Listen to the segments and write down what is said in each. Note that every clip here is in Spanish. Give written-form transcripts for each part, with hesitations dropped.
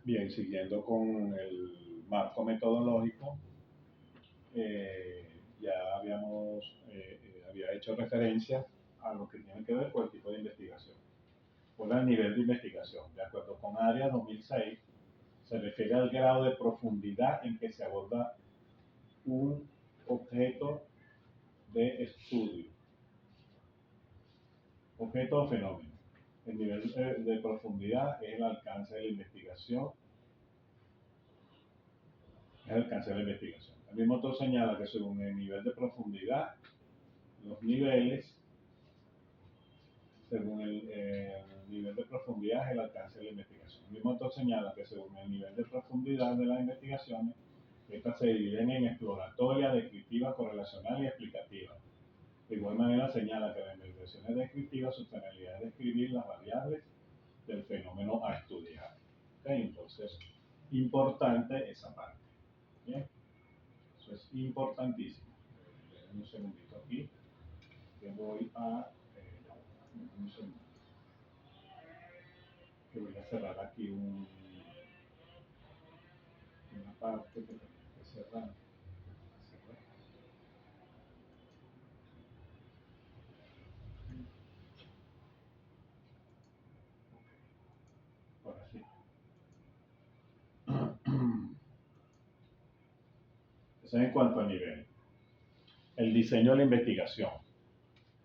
Bien, siguiendo con el marco metodológico, ya había hecho referencia a lo que tiene que ver con el tipo de investigación. Por el nivel de investigación, de acuerdo con AREA 2006, se refiere al grado de profundidad en que se aborda un objeto de estudio, objeto o fenómeno. El nivel de profundidad es el alcance de la investigación, El mismo autor señala que según el nivel de profundidad, los niveles, según el nivel de profundidad es el alcance de la investigación. El mismo autor señala que según el nivel de profundidad de las investigaciones, estas se dividen en exploratoria, descriptiva, correlacional y explicativa. De igual manera señala que las investigaciones descriptivas su finalidad es describir las variables del fenómeno a estudiar. ¿Okay? Entonces, importante esa parte. ¿Bien? Eso es importantísimo. Un segundito aquí, que voy a un segundo, que voy a cerrar aquí una parte que tengo que cerrar. Ahora sí. Eso es en cuanto a nivel. El diseño de la investigación.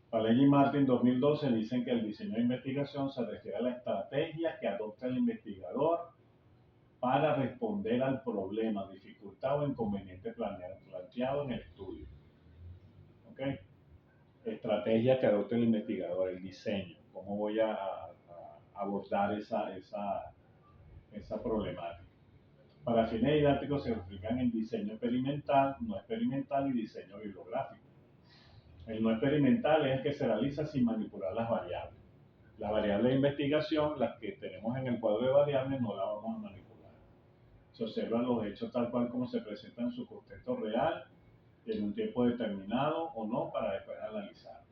Paley y Martin 2012 dicen que el diseño de investigación se refiere a la estrategia que adopta el investigador para responder al problema, dificultad o inconveniente planteado en el estudio. ¿Ok? Estrategia que adopta el investigador, el diseño, cómo voy a abordar esa problemática. Para fines didácticos se explican en diseño experimental, no experimental y diseño bibliográfico. El no experimental es el que se realiza sin manipular las variables. Las variables de investigación, las que tenemos en el cuadro de variables, no las vamos a manipular. Se observan los hechos tal cual como se presentan en su contexto real, en un tiempo determinado o no, para después analizar.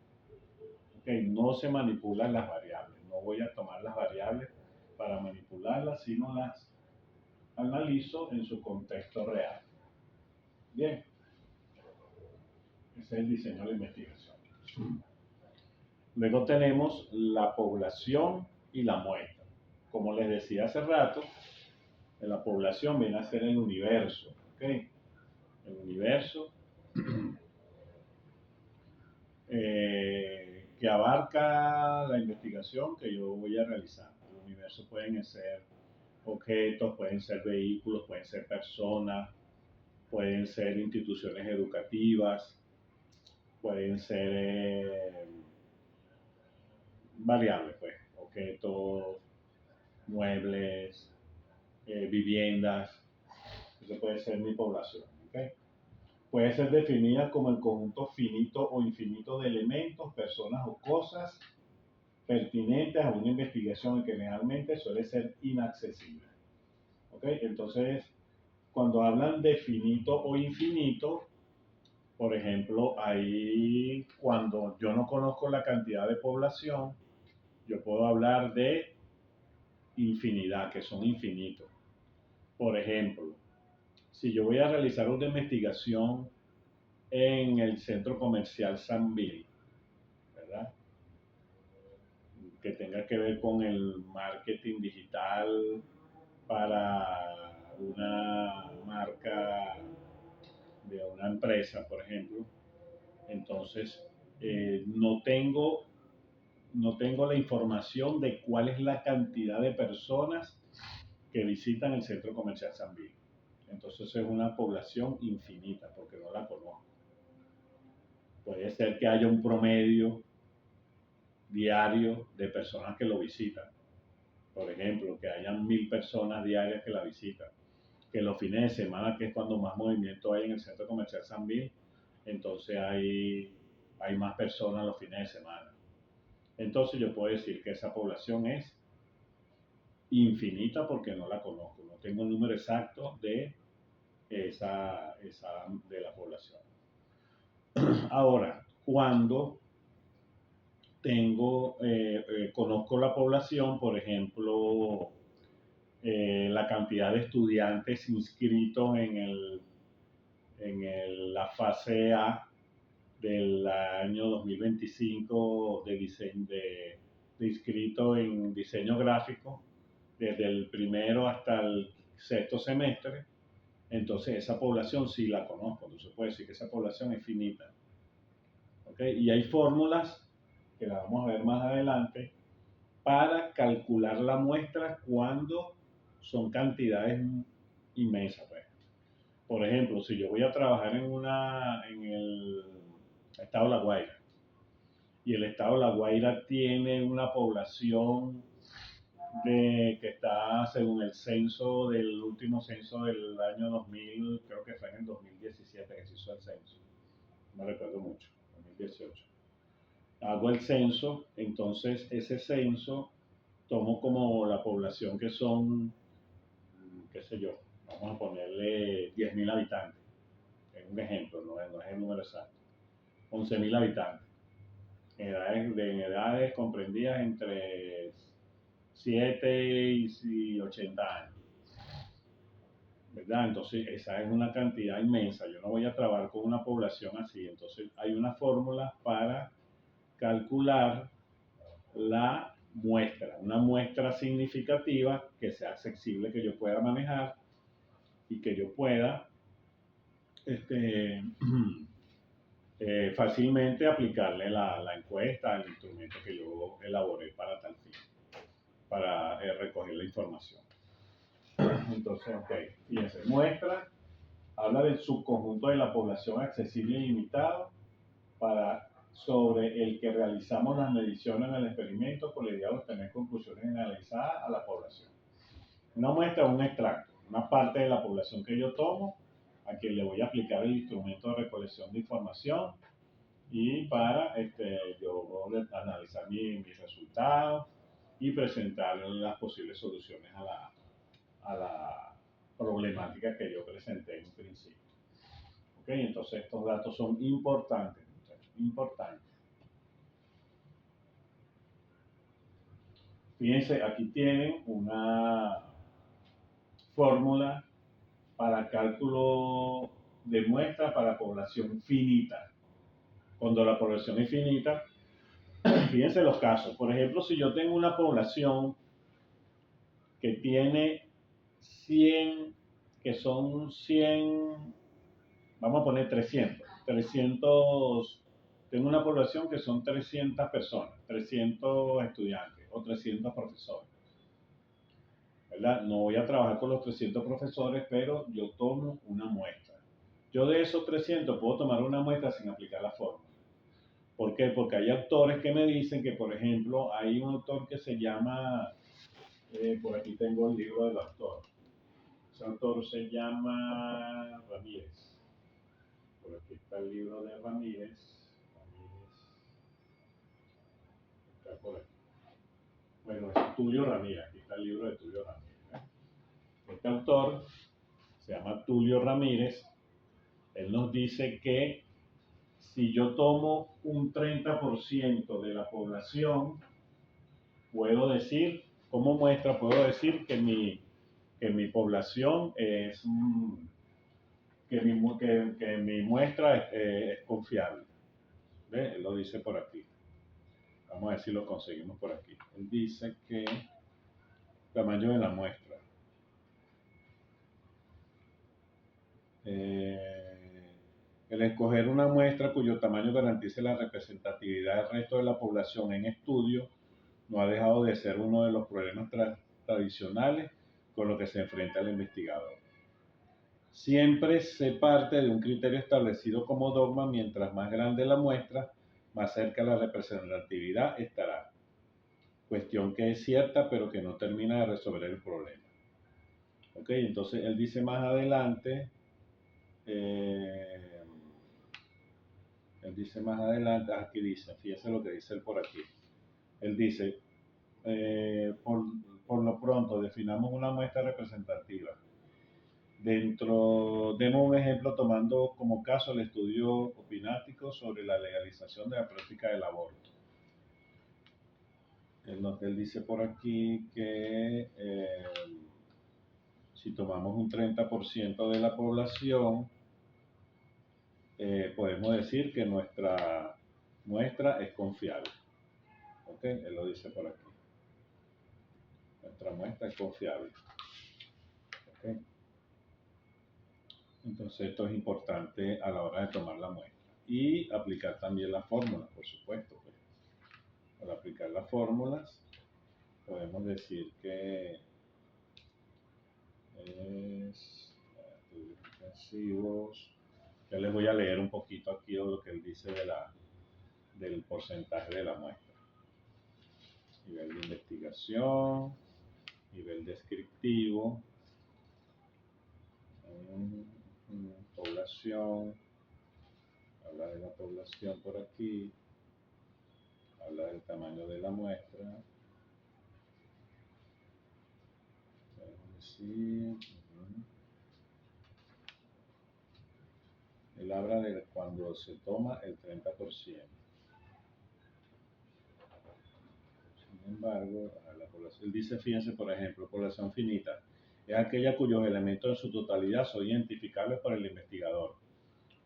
Okay, no se manipulan las variables. No voy a tomar las variables para manipularlas, sino las analizo en su contexto real. Bien, ese es el diseño de la investigación. Luego tenemos la población y la muestra. Como les decía hace rato, en la población viene a ser el universo. ¿Okay? El universo que abarca la investigación que yo voy a realizar. El universo pueden ser objetos, pueden ser vehículos, pueden ser personas, pueden ser instituciones educativas, pueden ser variables, pues, objetos, muebles, viviendas. Eso puede ser mi población. ¿Okay? Puede ser definida como el conjunto finito o infinito de elementos, personas o cosas pertinentes a una investigación que generalmente suele ser inaccesible. ¿Okay? Entonces, cuando hablan de finito o infinito, por ejemplo, ahí cuando yo no conozco la cantidad de población, yo puedo hablar de infinidad, que son infinitos. Por ejemplo, si yo voy a realizar una investigación en el centro comercial San Bill, ¿verdad? Que tenga que ver con el marketing digital para una marca de una empresa, por ejemplo. Entonces, no tengo la información de cuál es la cantidad de personas que visitan el centro comercial San Bill. Entonces es una población infinita porque no la conozco. Puede ser que haya un promedio diario de personas que lo visitan. Por ejemplo, que hayan 1000 personas diarias que la visitan. Que los fines de semana, que es cuando más movimiento hay en el centro comercial San Bill, entonces hay más personas los fines de semana. Entonces yo puedo decir que esa población es infinita porque no la conozco, no tengo el número exacto de de la población. Ahora, cuando conozco la población, por ejemplo, la cantidad de estudiantes inscritos la fase A del año 2025 de inscritos en diseño gráfico, desde el primero hasta el sexto semestre. Entonces esa población sí la conozco, entonces puede decir que esa población es finita. ¿Okay? Y hay fórmulas, que las vamos a ver más adelante, para calcular la muestra cuando son cantidades inmensas. Pues. Por ejemplo, si yo voy a trabajar en el estado de La Guaira, y el estado de La Guaira tiene una población que está según el censo del último censo del año 2000, creo que fue en el 2017 que se hizo el censo, no recuerdo mucho, 2018. Hago el censo, entonces ese censo tomo como la población que son, qué sé yo, vamos a ponerle 10.000 habitantes, es un ejemplo, no es el número exacto, 11.000 habitantes, en edades comprendidas entre 7 y 80 años, ¿verdad? Entonces esa es una cantidad inmensa, yo no voy a trabajar con una población así, entonces hay una fórmula para calcular la muestra, una muestra significativa que sea accesible, que yo pueda manejar y que yo pueda fácilmente aplicarle la encuesta al instrumento que yo elaboré para tal fin, para recoger la información. Entonces, ok, fíjense, muestra habla del subconjunto de la población accesible y limitado sobre el que realizamos las mediciones en el experimento con la idea de obtener conclusiones generalizadas a la población. Una muestra es un extracto, una parte de la población que yo tomo, a quien le voy a aplicar el instrumento de recolección de información y para yo analizar mis resultados y presentar las posibles soluciones a la problemática que yo presenté en un principio. ¿Okay? Entonces estos datos son importantes, muchachos, importantes. Fíjense, aquí tienen una fórmula para cálculo de muestra para población finita. Cuando la población es finita, fíjense los casos. Por ejemplo, si yo tengo una población que tiene 100, que son 100, vamos a poner 300, tengo una población que son 300 personas, 300 estudiantes o 300 profesores. ¿Verdad? No voy a trabajar con los 300 profesores, pero yo tomo una muestra. Yo de esos 300 puedo tomar una muestra sin aplicar la fórmula. ¿Por qué? Porque hay autores que me dicen que, por ejemplo, hay un autor que se llama, por aquí tengo el libro del autor. Ese autor se llama Ramírez. Por aquí está el libro de Ramírez. Está por aquí. Bueno, es Tulio Ramírez. Aquí está el libro de Tulio Ramírez. Este autor se llama Tulio Ramírez. Él nos dice que si yo tomo un 30% de la población, puedo decir, como muestra, puedo decir que mi población es, que mi muestra es confiable. ¿Ve? Él lo dice por aquí. Vamos a ver si lo conseguimos por aquí. Él dice que tamaño de la muestra. El escoger una muestra cuyo tamaño garantice la representatividad del resto de la población en estudio no ha dejado de ser uno de los problemas tradicionales con los que se enfrenta el investigador. Siempre se parte de un criterio establecido como dogma: mientras más grande la muestra, más cerca la representatividad estará. Cuestión que es cierta, pero que no termina de resolver el problema. Ok, entonces él dice más adelante, aquí dice, fíjese lo que dice él por aquí. Él dice, por lo pronto, definamos una muestra representativa. Demos un ejemplo tomando como caso el estudio opinático sobre la legalización de la práctica del aborto. Él dice por aquí que Si tomamos un 30% de la población, podemos decir que nuestra muestra es confiable. ¿Ok? Él lo dice por aquí. Nuestra muestra es confiable. ¿Ok? Entonces esto es importante a la hora de tomar la muestra. Y aplicar también las fórmulas, por supuesto. Pues. Al aplicar las fórmulas, podemos decir que es intensivos. Ya les voy a leer un poquito aquí lo que él dice del porcentaje de la muestra. Nivel de investigación, nivel descriptivo, población, habla de la población por aquí, habla del tamaño de la muestra. Sí. Él habla de cuando se toma el 30%. Sin embargo, la población, él dice, fíjense, por ejemplo, población finita es aquella cuyos elementos en su totalidad son identificables por el investigador,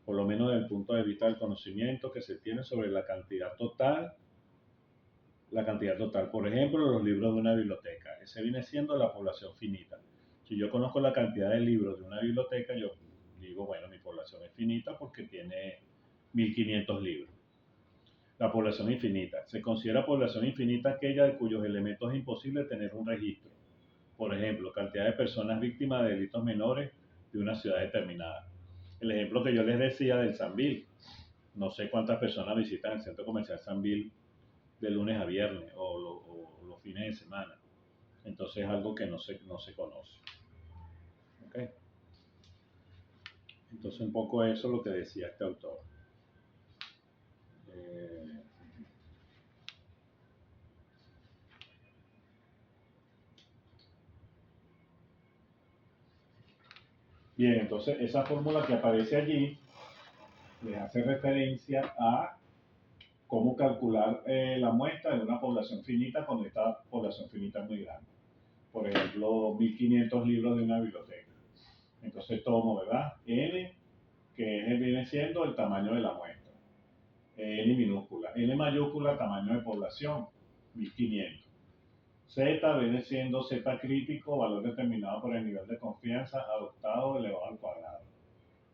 por lo menos desde el punto de vista del conocimiento que se tiene sobre la cantidad total. Por ejemplo, los libros de una biblioteca. Ese viene siendo la población finita. Si yo conozco la cantidad de libros de una biblioteca, yo digo, bueno, mi población es finita porque tiene 1500 libros. La población infinita. Se considera población infinita aquella de cuyos elementos es imposible tener un registro. Por ejemplo, cantidad de personas víctimas de delitos menores de una ciudad determinada. El ejemplo que yo les decía del Sambil. No sé cuántas personas visitan el centro comercial Sambil de lunes a viernes o los fines de semana. Entonces es algo que no se conoce. ¿Okay? Entonces un poco eso es lo que decía este autor. Bien, entonces esa fórmula que aparece allí les hace referencia a cómo calcular la muestra de una población finita cuando esta población finita es muy grande. Por ejemplo, 1500 libros de una biblioteca. Entonces tomo, ¿verdad? N, que viene siendo el tamaño de la muestra. N minúscula. N mayúscula, tamaño de población, 1500. Z viene siendo Z crítico, valor determinado por el nivel de confianza adoptado elevado al cuadrado.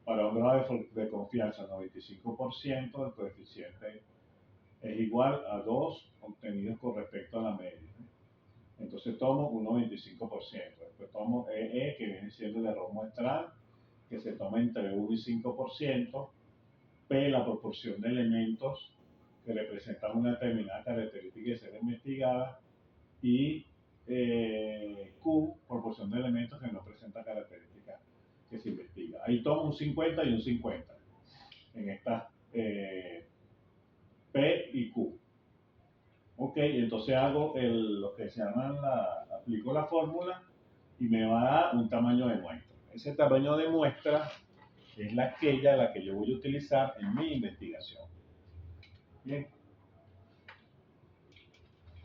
Para un grado de confianza 95%, el coeficiente es igual a 2 obtenidos con respecto a la media. Entonces tomo un 95%. Después tomo EE, que viene siendo el error muestral, que se toma entre 1 y 5%. P, la proporción de elementos que representan una determinada característica de ser investigada. Y Q, proporción de elementos que no presenta características que se investiga. Ahí tomo un 50 y un 50 en estas P y Q. Ok, entonces hago lo que se llama, aplico la fórmula y me va a dar un tamaño de muestra. Ese tamaño de muestra es la que yo voy a utilizar en mi investigación. Bien.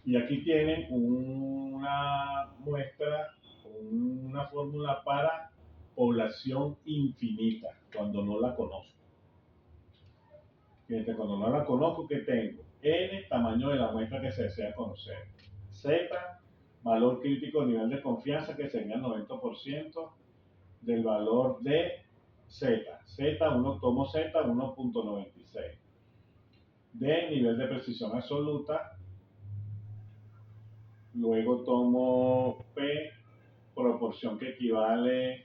Y aquí tienen una muestra, una fórmula para población infinita, cuando no la conozco. Fíjate, cuando no la conozco, ¿qué tengo? N, tamaño de la muestra que se desea conocer. Z, valor crítico, nivel de confianza, que sería el 90% del valor de Z. Tomo Z, 1.96. D, nivel de precisión absoluta. Luego tomo P, proporción que equivale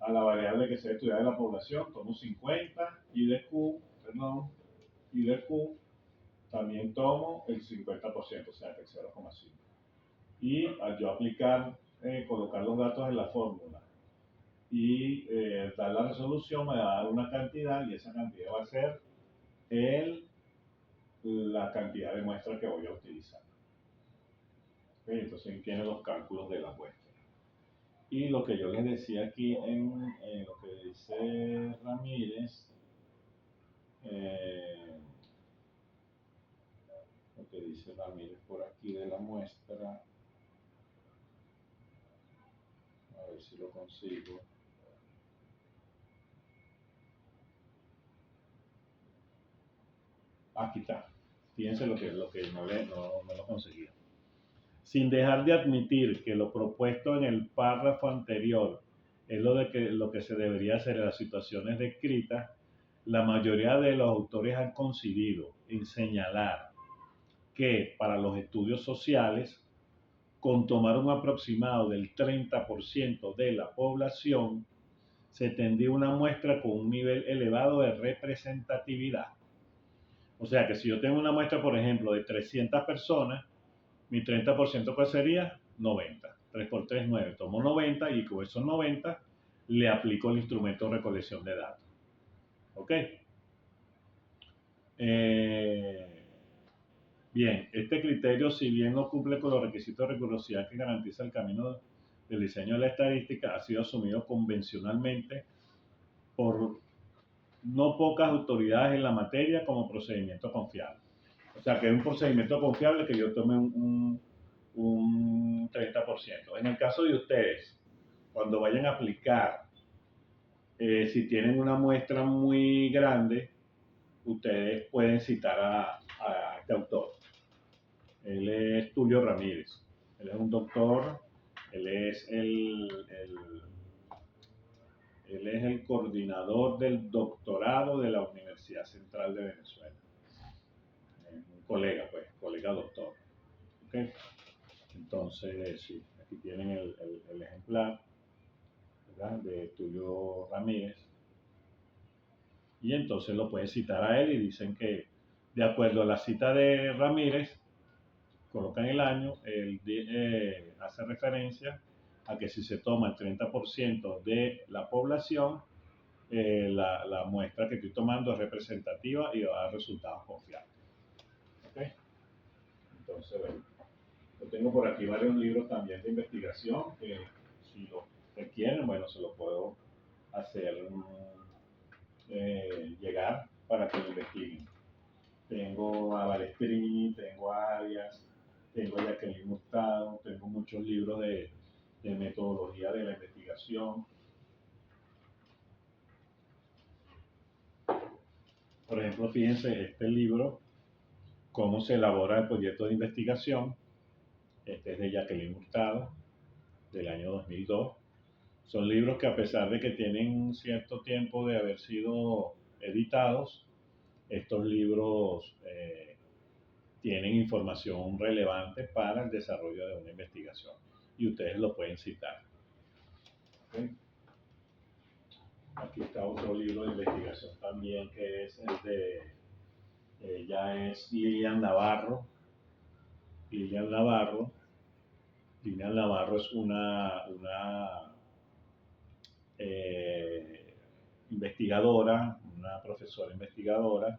a la variable que se ha estudiado de la población, tomo 50, y de Q también tomo el 50%, o sea, el 0,5. Y al yo aplicar, colocar los datos en la fórmula y dar la resolución, me va a dar una cantidad y esa cantidad va a ser la cantidad de muestras que voy a utilizar. ¿Okay? Entonces aquí tienen los cálculos de la muestra. Y lo que yo les decía aquí en lo que dice Ramírez, lo que dice Ramírez por aquí de la muestra, a ver ver si lo consigo. Aquí está. Fíjense lo que no lo conseguí. Sin dejar de admitir que lo propuesto en el párrafo anterior es lo que se debería hacer en las situaciones descritas, la mayoría de los autores han coincidido en señalar que para los estudios sociales, con tomar un aproximado del 30% de la población, se tendría una muestra con un nivel elevado de representatividad. O sea que si yo tengo una muestra, por ejemplo, de 300 personas, mi 30% ¿cuál sería? 90. 3 por 3, 9. Tomo 90 y con esos 90 le aplico el instrumento de recolección de datos. ¿Ok? Bien, este criterio, si bien no cumple con los requisitos de rigurosidad que garantiza el camino del diseño de la estadística, ha sido asumido convencionalmente por no pocas autoridades en la materia como procedimiento confiable. O sea, que es un procedimiento confiable que yo tome un 30%. En el caso de ustedes, cuando vayan a aplicar, si tienen una muestra muy grande, ustedes pueden citar a este autor. Él es Tulio Ramírez. Él es un doctor, él es el coordinador del doctorado de la Universidad Central de Venezuela. Un colega, pues, colega doctor. ¿Okay? Entonces, sí, aquí tienen el ejemplar, ¿verdad?, de Tulio Ramírez. Y entonces lo pueden citar a él y dicen que, de acuerdo a la cita de Ramírez, colocan el año, él hace referencia a que si se toma el 30% de la población, la muestra que estoy tomando es representativa y va a dar resultados confiables. ¿Okay? Entonces, bueno, yo tengo por aquí varios libros también de investigación que, si lo requieren, bueno, se los puedo hacer llegar para que lo investiguen. Tengo a Balestrini, tengo a Arias, tengo a Jacqueline Hurtado, tengo muchos libros de metodología de la investigación. Por ejemplo, fíjense, este libro, Cómo se elabora el proyecto de investigación, este es de Jacqueline Hurtado, del año 2002. Son libros que, a pesar de que tienen cierto tiempo de haber sido editados, estos libros tienen información relevante para el desarrollo de una investigación y ustedes lo pueden citar. ¿Okay? Aquí está otro libro de investigación también, que es el de, ella es Lilian Navarro. Lilian Navarro es una investigadora, una profesora investigadora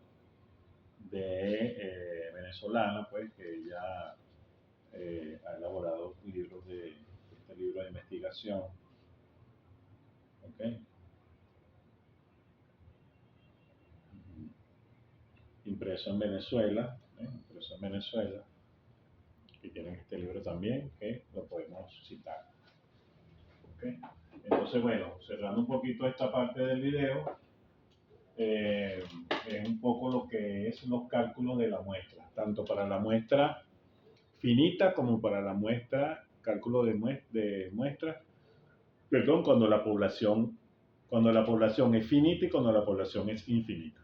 de venezolana, pues, que ella ha elaborado libros este libro de investigación. ¿Okay? Impreso en Venezuela, y tienen este libro también que lo podemos citar. ¿Okay? Entonces, bueno, cerrando un poquito esta parte del video, es un poco lo que es los cálculos de la muestra, tanto para la muestra finita como para la muestra, cálculo de muestras, perdón, cuando la población es finita y cuando la población es infinita.